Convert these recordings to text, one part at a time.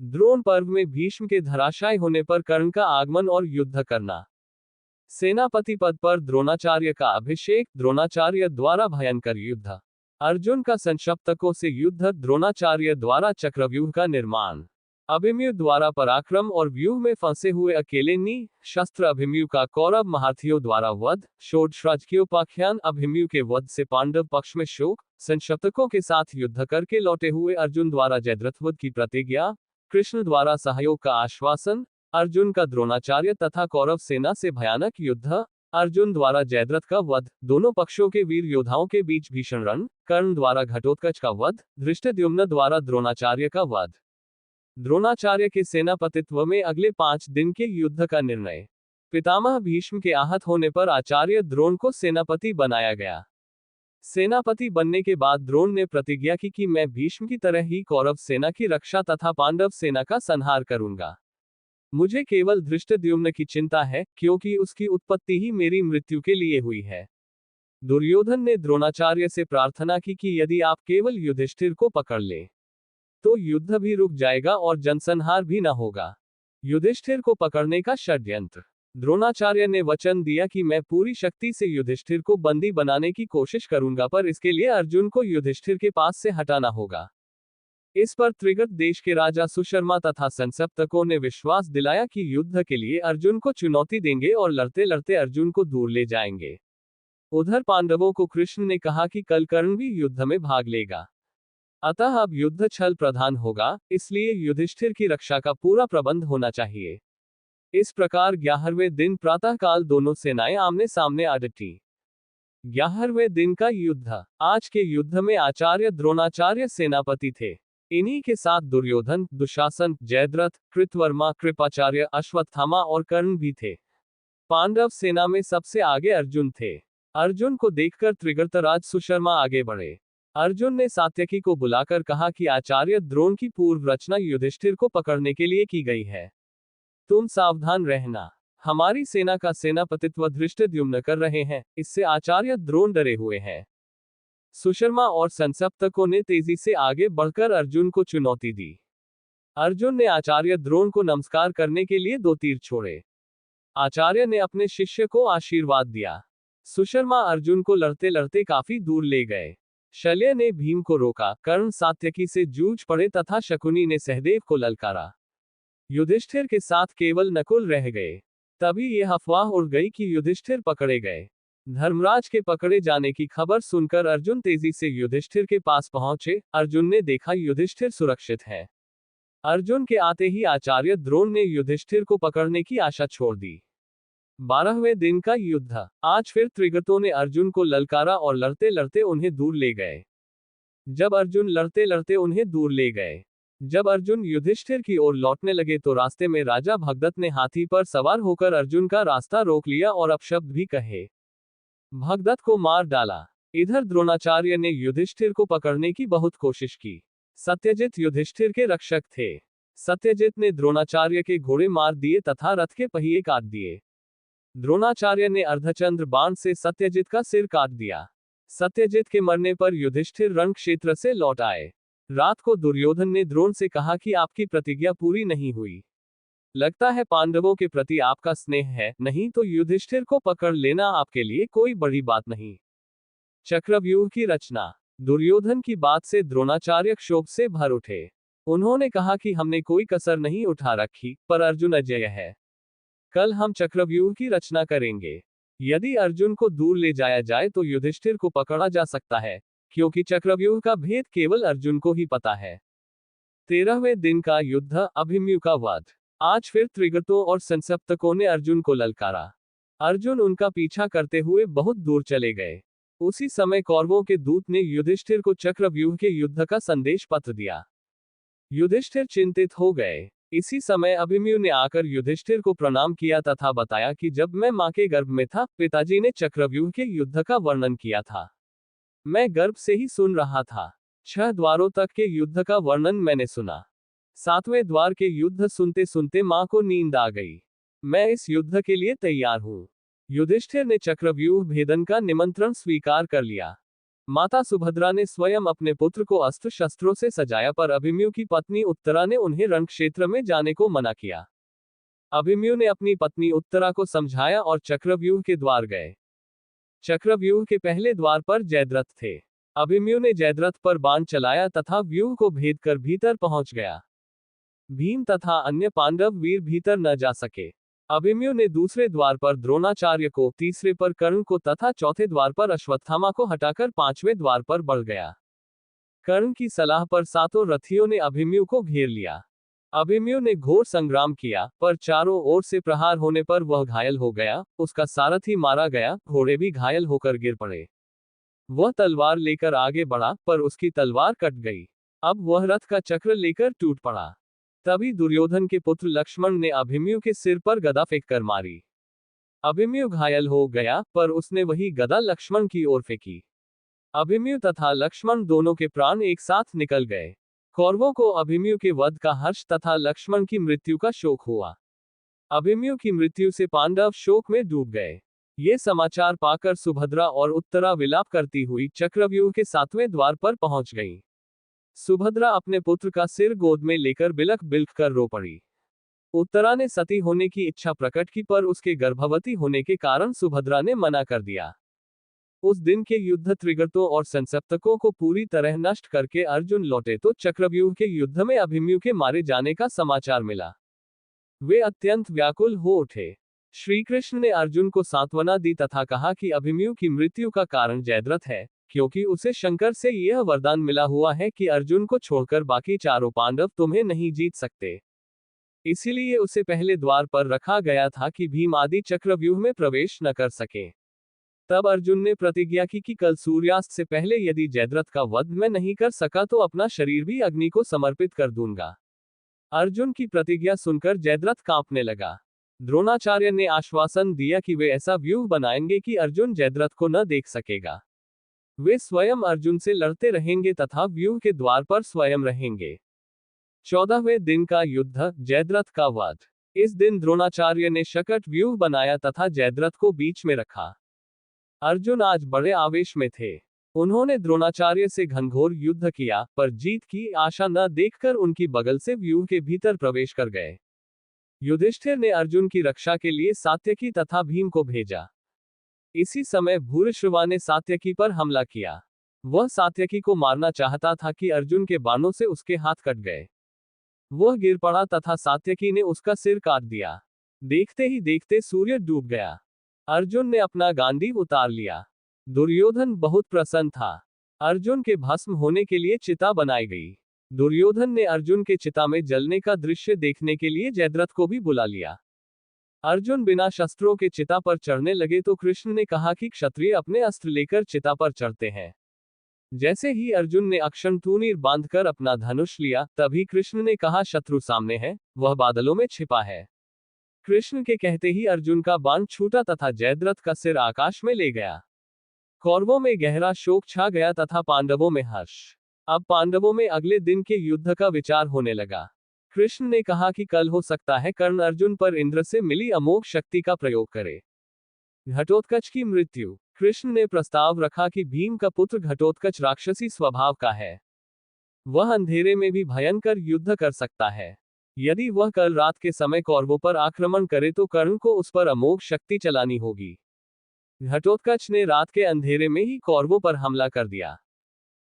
द्रोण पर्व में भीष्म के धराशायी होने पर कर्ण का आगमन और युद्ध करना। सेनापति पद पर द्रोणाचार्य का अभिषेक, द्रोणाचार्य द्वारा भयंकर युद्ध। अर्जुन का संशप्तकों से युद्ध, द्रोणाचार्य द्वारा चक्रव्यूह का निर्माण। अभिमन्यु द्वारा पराक्रम और व्यूह में फंसे हुए अकेले शस्त्र अभिमन्यु का कौरव महारथियों द्वारा वध, षोडश की उपाख्यान। अभिमन्यु के वध से पांडव पक्ष में शोक, संशप्तकों के साथ युद्ध करके लौटे हुए अर्जुन द्वारा जयद्रथ की प्रतिज्ञा, कृष्ण द्वारा सहयोग का आश्वासन। अर्जुन का द्रोणाचार्य तथा कौरव सेना से भयानक युद्ध, अर्जुन द्वारा जयद्रथ का वध, दोनों पक्षों के वीर योद्धाओं के बीच भीषण रण, कर्ण द्वारा घटोत्कच का वध, धृष्टद्युम्न द्वारा द्रोणाचार्य का वध। द्रोणाचार्य के सेनापतित्व में अगले 5 दिन के युद्ध का निर्णय। पितामह भीष्म के आहत होने पर आचार्य द्रोण को सेनापति बनाया गया। सेनापति बनने के बाद द्रोण ने प्रतिज्ञा की कि मैं भीष्म की तरह ही कौरव सेना की रक्षा तथा पांडव सेना का संहार करूंगा। मुझे केवल धृष्टद्युम्न की चिंता है, क्योंकि उसकी उत्पत्ति ही मेरी मृत्यु के लिए हुई है। दुर्योधन ने द्रोणाचार्य से प्रार्थना की कि यदि आप केवल युधिष्ठिर को पकड़ लें तो युद्ध भी रुक जाएगा और जनसंहार भी न होगा। युधिष्ठिर को पकड़ने का षड्यंत्र। द्रोणाचार्य ने वचन दिया कि मैं पूरी शक्ति से युधिष्ठिर को बंदी बनाने की कोशिश करूंगा, पर इसके लिए अर्जुन को युधिष्ठिर के पास से हटाना होगा। इस पर त्रिगर्त देश के राजा सुशर्मा तथा संसप्तकों ने विश्वास दिलाया कि युद्ध के लिए अर्जुन को चुनौती देंगे और लड़ते लड़ते अर्जुन को दूर ले जाएंगे। उधर पांडवों को कृष्ण ने कहा कि कल कर्ण भी युद्ध में भाग लेगा, अतः अब युद्ध छल प्रधान होगा, इसलिए युधिष्ठिर की रक्षा का पूरा प्रबंध होना चाहिए। इस प्रकार 11वें दिन प्रातःकाल दोनों सेनाएं आमने सामने आ डटी। 11वें दिन का युद्ध। आज के युद्ध में आचार्य द्रोणाचार्य सेनापति थे। इन्हीं के साथ दुर्योधन, दुशासन, जयद्रथ, कृतवर्मा, कृपाचार्य, अश्वत्थामा और कर्ण भी थे। पांडव सेना में सबसे आगे अर्जुन थे। अर्जुन को देखकर त्रिगर्तराज सुशर्मा आगे बढ़े। अर्जुन ने सात्यकी को बुलाकर कहा कि आचार्य द्रोण की पूर्व रचना युधिष्ठिर को पकड़ने के लिए की गई है। तुम सावधान रहना। हमारी सेना का सेनापतित्व धृष्टद्युम्न कर रहे हैं, इससे आचार्य द्रोण डरे हुए हैं। सुशर्मा और संसप्तकों ने तेजी से आगे बढ़कर अर्जुन को चुनौती दी। अर्जुन ने आचार्य द्रोण को नमस्कार करने के लिए 2 तीर छोड़े। आचार्य ने अपने शिष्य को आशीर्वाद दिया। सुशर्मा अर्जुन को लड़ते लड़ते काफी दूर ले गए। शल्य ने भीम को रोका, कर्ण सात्यकी से जूझ पड़े तथा शकुनी ने सहदेव को ललकारा। युधिष्ठिर के साथ केवल नकुल रह गए। तभी यह अफवाह उड़ गई कि युधिष्ठिर पकड़े गए। धर्मराज के पकड़े जाने की खबर सुनकर अर्जुन तेजी से युधिष्ठिर के पास पहुंचे। अर्जुन ने देखा युधिष्ठिर सुरक्षित है। अर्जुन के आते ही आचार्य द्रोण ने युधिष्ठिर को पकड़ने की आशा छोड़ दी। 12वें दिन का युद्ध। आज फिर त्रिगर्तों ने अर्जुन को ललकारा और लड़ते लड़ते उन्हें दूर ले गए। जब अर्जुन लड़ते लड़ते उन्हें दूर ले गए, जब अर्जुन युधिष्ठिर की ओर लौटने लगे तो रास्ते में राजा भगदत्त ने हाथी पर सवार होकर अर्जुन का रास्ता रोक लिया और अपशब्द भी कहे। भगदत्त को मार डाला। इधर द्रोणाचार्य ने युधिष्ठिर को पकड़ने की बहुत कोशिश की। सत्यजित युधिष्ठिर के रक्षक थे। सत्यजित ने द्रोणाचार्य के घोड़े मार दिए तथा रथ के पहिए काट दिए। द्रोणाचार्य ने अर्धचंद्र बाण से सत्यजित का सिर काट दिया। सत्यजित के मरने पर युधिष्ठिर रण क्षेत्र से लौट आए। रात को दुर्योधन ने द्रोण से कहा कि आपकी प्रतिज्ञा पूरी नहीं हुई। लगता है पांडवों के प्रति आपका स्नेह है, नहीं तो युधिष्ठिर को पकड़ लेना आपके लिए कोई बड़ी बात नहीं। चक्रव्यूह की रचना। दुर्योधन की बात से द्रोणाचार्य क्षोभ से भर उठे। उन्होंने कहा कि हमने कोई कसर नहीं उठा रखी, पर अर्जुन अजेय है। कल हम चक्रव्यूह की रचना करेंगे। यदि अर्जुन को दूर ले जाया जाए तो युधिष्ठिर को पकड़ा जा सकता है, क्योंकि चक्रव्यूह का भेद केवल अर्जुन को ही पता है। 13वें दिन का युद्ध। अभिमन्यु का वध। आज फिर त्रिगर्तों और संसप्तकों ने अर्जुन को ललकारा। अर्जुन उनका पीछा करते हुए बहुत दूर चले गए। उसी समय कौरवों के दूत ने युधिष्ठिर को चक्रव्यूह के युद्ध का संदेश पत्र दिया। युधिष्ठिर चिंतित हो गए। इसी समय अभिमन्यु ने आकर युधिष्ठिर को प्रणाम किया तथा बताया कि जब मैं मां के गर्भ में था, पिताजी ने चक्रव्यूह के युद्ध का वर्णन किया था। मैं गर्भ से ही सुन रहा था। 6 द्वारों तक के युद्ध का वर्णन मैंने सुना। 7वें द्वार के युद्ध सुनते सुनते मां को नींद आ गई। मैं इस युद्ध के लिए तैयार हूं। युधिष्ठिर ने चक्रव्यूह भेदन का निमंत्रण स्वीकार कर लिया। माता सुभद्रा ने स्वयं अपने पुत्र को अस्त्र शस्त्रों से सजाया, पर अभिमन्यु की पत्नी उत्तरा ने उन्हें रण क्षेत्र में जाने को मना किया। अभिमन्यु ने अपनी पत्नी उत्तरा को समझाया और चक्रव्यूह के द्वार गए। चक्रव्यूह के पहले द्वार पर जयद्रथ थे। अभिमन्यु ने जयद्रथ पर बाण चलाया तथा व्यूह को भेद कर भीतर पहुंच गया। भीम तथा अन्य पांडव वीर भीतर न जा सके। अभिमन्यु ने दूसरे द्वार पर द्रोणाचार्य को, तीसरे पर कर्ण को तथा चौथे द्वार पर अश्वत्थामा को हटाकर पांचवें द्वार पर बढ़ गया। कर्ण की सलाह पर सातों रथियों ने अभिमन्यु को घेर लिया। अभिमन्यु ने घोर संग्राम किया, पर चारों ओर से प्रहार होने पर वह घायल हो गया, उसका सारथी मारा गया, घोड़े भी घायल होकर गिर पड़े। वह तलवार लेकर आगे बढ़ा, पर उसकी तलवार कट गई। अब वह रथ का चक्र लेकर टूट पड़ा। तभी दुर्योधन के पुत्र लक्ष्मण ने अभिमन्यु के सिर पर गदा फेंक कर मारी। अभिमन्यु घायल हो गया, पर उसने वही गदा लक्ष्मण की ओर फेंकी। अभिमन्यु तथा लक्ष्मण दोनों के प्राण एक साथ निकल गए। कौरवों को अभिमन्यु के वध का हर्ष तथा लक्ष्मण की मृत्यु का शोक हुआ। अभिमन्यु की मृत्यु से पांडव शोक में डूब गए। ये समाचार पाकर सुभद्रा और उत्तरा विलाप करती हुई चक्रव्यूह के 7वें द्वार पर पहुंच गईं। सुभद्रा अपने पुत्र का सिर गोद में लेकर बिलख बिलख कर रो पड़ी। उत्तरा ने सती होने की इच्छा प्रकट की, पर उसके गर्भवती होने के कारण सुभद्रा ने मना कर दिया। उस दिन के युद्ध त्रिगर्तों और संसप्तकों को पूरी तरह नष्ट करके अर्जुन लौटे तो चक्रव्यूह के युद्ध में अभिमन्यु के मारे जाने का समाचार मिला। वे अत्यंत व्याकुल हो उठे। श्री कृष्ण ने अर्जुन को सांत्वना दी तथा कहा कि अभिमन्यु की मृत्यु का कारण जयद्रथ है, क्योंकि उसे शंकर से यह वरदान मिला हुआ है कि अर्जुन को छोड़कर बाकी चारों पांडव तुम्हें नहीं जीत सकते। इसीलिए उसे पहले द्वार पर रखा गया था कि भीम आदि चक्रव्यूह में प्रवेश न कर सके। तब अर्जुन ने प्रतिज्ञा की कि कल सूर्यास्त से पहले यदि जयद्रथ का वध मैं नहीं कर सका तो अपना शरीर भी अग्नि को समर्पित कर दूंगा। अर्जुन की प्रतिज्ञा सुनकर जयद्रथ कांपने लगा। द्रोणाचार्य ने आश्वासन दिया कि वे ऐसा व्यूह बनाएंगे कि अर्जुन जयद्रथ को न देख सकेगा। वे स्वयं अर्जुन से लड़ते रहेंगे तथा व्यूह के द्वार पर स्वयं रहेंगे। 14वें दिन का युद्ध, जयद्रथ का वध। इस दिन द्रोणाचार्य ने शकट व्यूह बनाया तथा जयद्रथ को बीच में रखा। अर्जुन आज बड़े आवेश में थे। उन्होंने द्रोणाचार्य से घनघोर युद्ध किया, पर जीत की आशा न देखकर उनकी बगल से व्यूह के भीतर प्रवेश कर गए। युधिष्ठिर ने अर्जुन की रक्षा के लिए सात्यकी तथा भीम को भेजा। इसी समय भूरिश्रवा ने सात्यकी पर हमला किया। वह सात्यकी को मारना चाहता था कि अर्जुन के बाणों से उसके हाथ कट गए। वह गिर पड़ा तथा सात्यकी ने उसका सिर काट दिया। देखते ही देखते सूर्य डूब गया। अर्जुन ने अपना गांडीव उतार लिया। दुर्योधन बहुत प्रसन्न था। अर्जुन के भस्म होने के लिए चिता बनाई गई। दुर्योधन ने अर्जुन के चिता में जलने का दृश्य देखने के लिए जयद्रथ को भी बुला लिया। अर्जुन बिना शस्त्रों के चिता पर चढ़ने लगे तो कृष्ण ने कहा कि क्षत्रिय अपने अस्त्र लेकर चिता पर चढ़ते हैं। जैसे ही अर्जुन ने अक्षण तूनीर बांधकर अपना धनुष लिया, तभी कृष्ण ने कहा शत्रु सामने है, वह बादलों में छिपा है। कृष्ण के कहते ही अर्जुन का बाण छूटा तथा जयद्रथ का सिर आकाश में ले गया। कौरवों में गहरा शोक छा गया तथा पांडवों में हर्ष। अब पांडवों में अगले दिन के युद्ध का विचार होने लगा। कृष्ण ने कहा कि कल हो सकता है कर्ण अर्जुन पर इंद्र से मिली अमोघ शक्ति का प्रयोग करे। घटोत्कच की मृत्यु। कृष्ण ने प्रस्ताव रखा कि भीम का पुत्र घटोत्कच राक्षसी स्वभाव का है। वह अंधेरे में भी भयंकर युद्ध कर सकता है। यदि वह कल रात के समय कौरवों पर आक्रमण करे तो कर्ण को उस पर अमोघ शक्ति चलानी होगी। घटोत्कच ने रात के अंधेरे में ही कौरवों पर हमला कर दिया।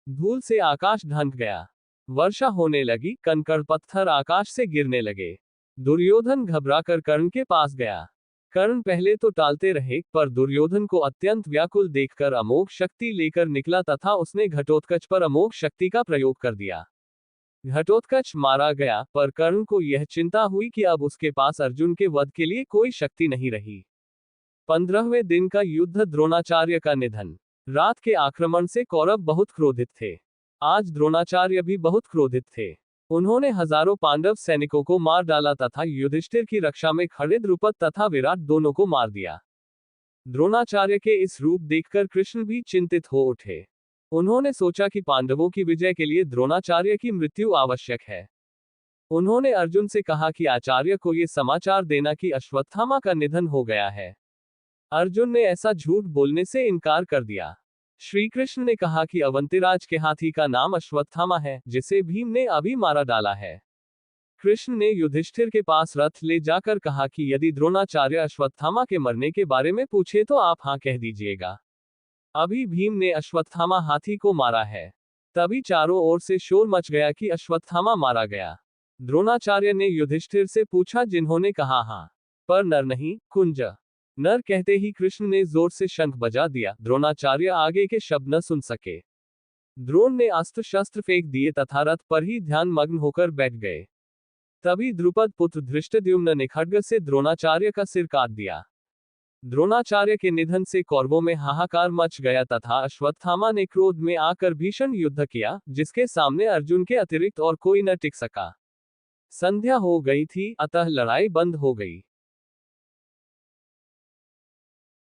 धूल से आकाश ढंक गया। वर्षा होने लगी, कंकड़ पत्थर आकाश से गिरने लगे। दुर्योधन घबराकर कर्ण के पास गया। कर्ण पहले तो टालते रहे, पर दुर्योधन को अत्यंत व्याकुल देखकर अमोघ शक्ति लेकर निकला तथा उसने घटोत्कच पर अमोघ शक्ति का प्रयोग कर दिया। घटोत्कच मारा गया, पर कर्ण को यह चिंता हुई कि अब उसके पास अर्जुन के वध के लिए कोई शक्ति नहीं रही। 15वें दिन का युद्ध, द्रोणाचार्य का निधन। रात के आक्रमण से कौरव बहुत क्रोधित थे। आज द्रोणाचार्य भी बहुत क्रोधित थे। उन्होंने हजारों पांडव सैनिकों को मार डाला तथा युधिष्ठिर की रक्षा में खड़े द्रुपद तथा विराट दोनों को मार दिया। द्रोणाचार्य के इस रूप देखकर कृष्ण भी चिंतित हो उठे। उन्होंने सोचा कि पांडवों की विजय के लिए द्रोणाचार्य की मृत्यु आवश्यक है। उन्होंने अर्जुन से कहा कि आचार्य को ये समाचार देना कि अश्वत्थामा का निधन हो गया है। अर्जुन ने ऐसा झूठ बोलने से इनकार कर दिया। श्री कृष्ण ने कहा कि अवंतिराज के हाथी का नाम अश्वत्थामा है, जिसे भीम ने अभी मारा डाला है। कृष्ण ने युधिष्ठिर के पास रथ ले जाकर कहा कि यदि द्रोणाचार्य अश्वत्थामा के मरने के बारे में पूछे तो आप हाँ कह दीजिएगा। अभी भीम ने अश्वत्थामा हाथी को मारा है। तभी चारों ओर से शोर मच गया कि अश्वत्थामा मारा गया। द्रोणाचार्य ने युधिष्ठिर से पूछा, जिन्होंने कहा हाँ पर नर नहीं, कुंज। नर कहते ही कृष्ण ने जोर से शंख बजा दिया। द्रोणाचार्य आगे के शब्द न सुन सके। द्रोण ने अस्त्र शस्त्र फेंक दिए तथा रथ पर ही ध्यान मग्न होकर बैठ गए। तभी द्रुपद पुत्र धृष्टद्युम्न ने खड्ग से द्रोणाचार्य का सिर काट दिया। द्रोणाचार्य के निधन से कौरवों में हाहाकार मच गया तथा अश्वत्थामा ने क्रोध में आकर भीषण युद्ध किया, जिसके सामने अर्जुन के अतिरिक्त और कोई न टिक सका। संध्या हो गई थी, अतः लड़ाई बंद हो गई।